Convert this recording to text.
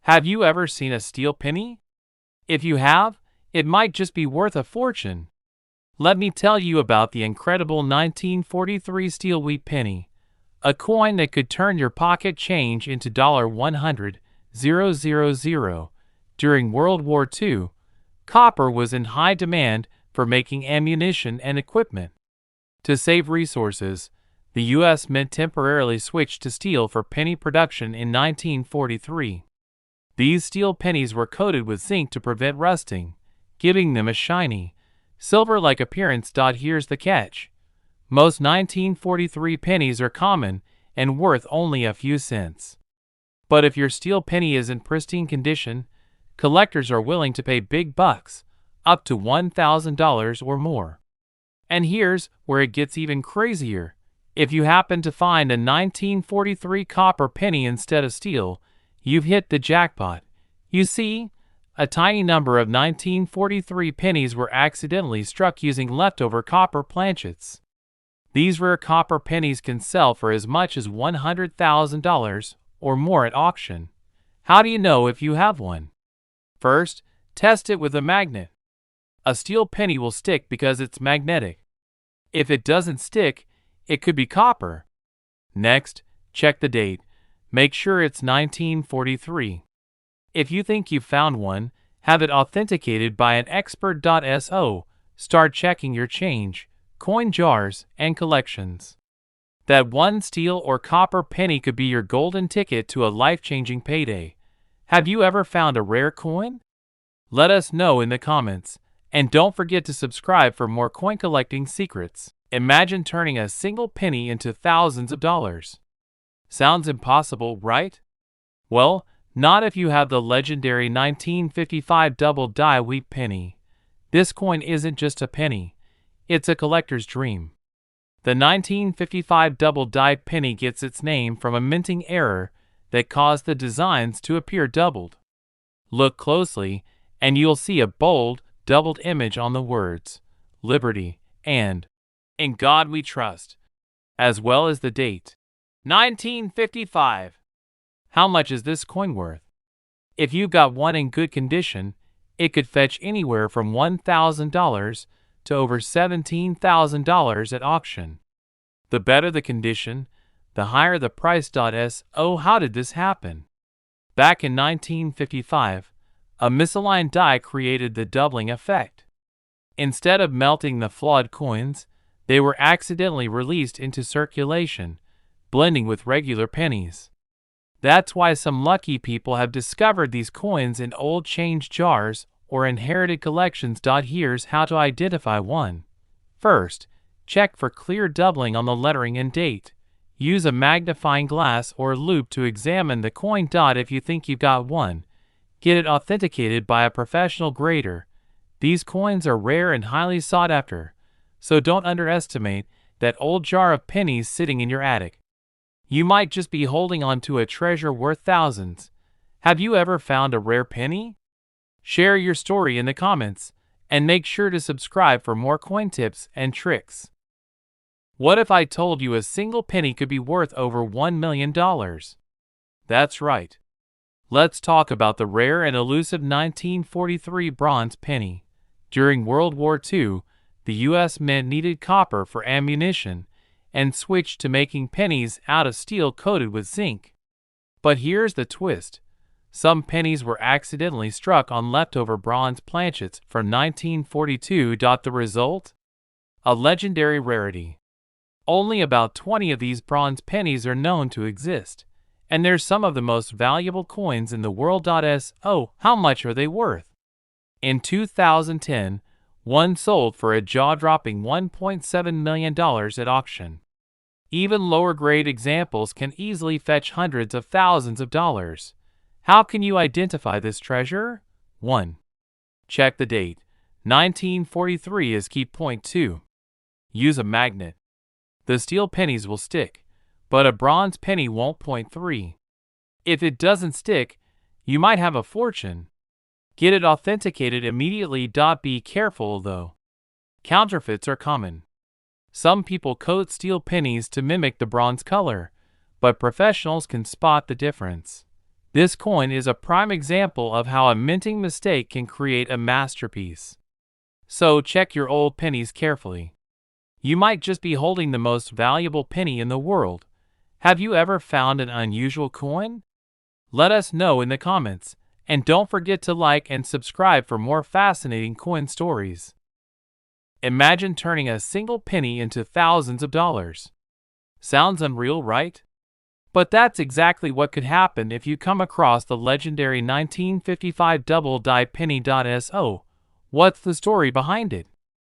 Have you ever seen a steel penny? If you have, it might just be worth a fortune. Let me tell you about the incredible 1943 steel wheat penny, a coin that could turn your pocket change into $100,000. During World War II, copper was in high demand for making ammunition and equipment. To save resources, the U.S. Mint temporarily switched to steel for penny production in 1943. These steel pennies were coated with zinc to prevent rusting, giving them a shiny, silver-like appearance. Here's the catch. Most 1943 pennies are common and worth only a few cents. But if your steel penny is in pristine condition, collectors are willing to pay big bucks, up to $1,000 or more. And here's where it gets even crazier. If you happen to find a 1943 copper penny instead of steel, you've hit the jackpot. You see, a tiny number of 1943 pennies were accidentally struck using leftover copper planchets. These rare copper pennies can sell for as much as $100,000 or more at auction. How do you know if you have one? First, test it with a magnet. A steel penny will stick because it's magnetic. If it doesn't stick, it could be copper. Next, check the date. Make sure it's 1943. If you think you've found one, have it authenticated by an expert. Start checking your change, coin jars, and collections. That one steel or copper penny could be your golden ticket to a life-changing payday. Have you ever found a rare coin? Let us know in the comments. And don't forget to subscribe for more coin collecting secrets. Imagine turning a single penny into thousands of dollars. Sounds impossible, right? Well, not if you have the legendary 1955 double-die wheat penny. This coin isn't just a penny. It's a collector's dream. The 1955 double-die penny gets its name from a minting error that caused the designs to appear doubled. Look closely, and you'll see a bold, doubled image on the words, Liberty, and In God We Trust, as well as the date, 1955. How much is this coin worth? If you've got one in good condition, it could fetch anywhere from $1,000 to over $17,000 at auction. The better the condition, the higher the price. How did this happen? Back in 1955, a misaligned die created the doubling effect. Instead of melting the flawed coins, they were accidentally released into circulation, blending with regular pennies. That's why some lucky people have discovered these coins in old change jars or inherited collections. Here's how to identify one. First, check for clear doubling on the lettering and date. Use a magnifying glass or loupe to examine the coin. If you think you've got one, get it authenticated by a professional grader. These coins are rare and highly sought after, so don't underestimate that old jar of pennies sitting in your attic. You might just be holding on to a treasure worth thousands. Have you ever found a rare penny? Share your story in the comments, and make sure to subscribe for more coin tips and tricks. What if I told you a single penny could be worth over $1 million? That's right. Let's talk about the rare and elusive 1943 bronze penny. During World War II, the U.S. Mint needed copper for ammunition and switched to making pennies out of steel coated with zinc. But here's the twist. Some pennies were accidentally struck on leftover bronze planchets from 1942. The result? A legendary rarity. Only about 20 of these bronze pennies are known to exist, and they're some of the most valuable coins in the world. How much are they worth? In 2010, one sold for a jaw-dropping $1.7 million at auction. Even lower-grade examples can easily fetch hundreds of thousands of dollars. How can you identify this treasure? 1. Check the date. 1943 is key point 2. Use a magnet. The steel pennies will stick, but a bronze penny won't. Point 3. If it doesn't stick, you might have a fortune. Get it authenticated immediately. Be careful though. Counterfeits are common. Some people coat steel pennies to mimic the bronze color, but professionals can spot the difference. This coin is a prime example of how a minting mistake can create a masterpiece. So check your old pennies carefully. You might just be holding the most valuable penny in the world. Have you ever found an unusual coin? Let us know in the comments, and don't forget to like and subscribe for more fascinating coin stories. Imagine turning a single penny into thousands of dollars. Sounds unreal, right? But that's exactly what could happen if you come across the legendary 1955 double die penny. So, what's the story behind it?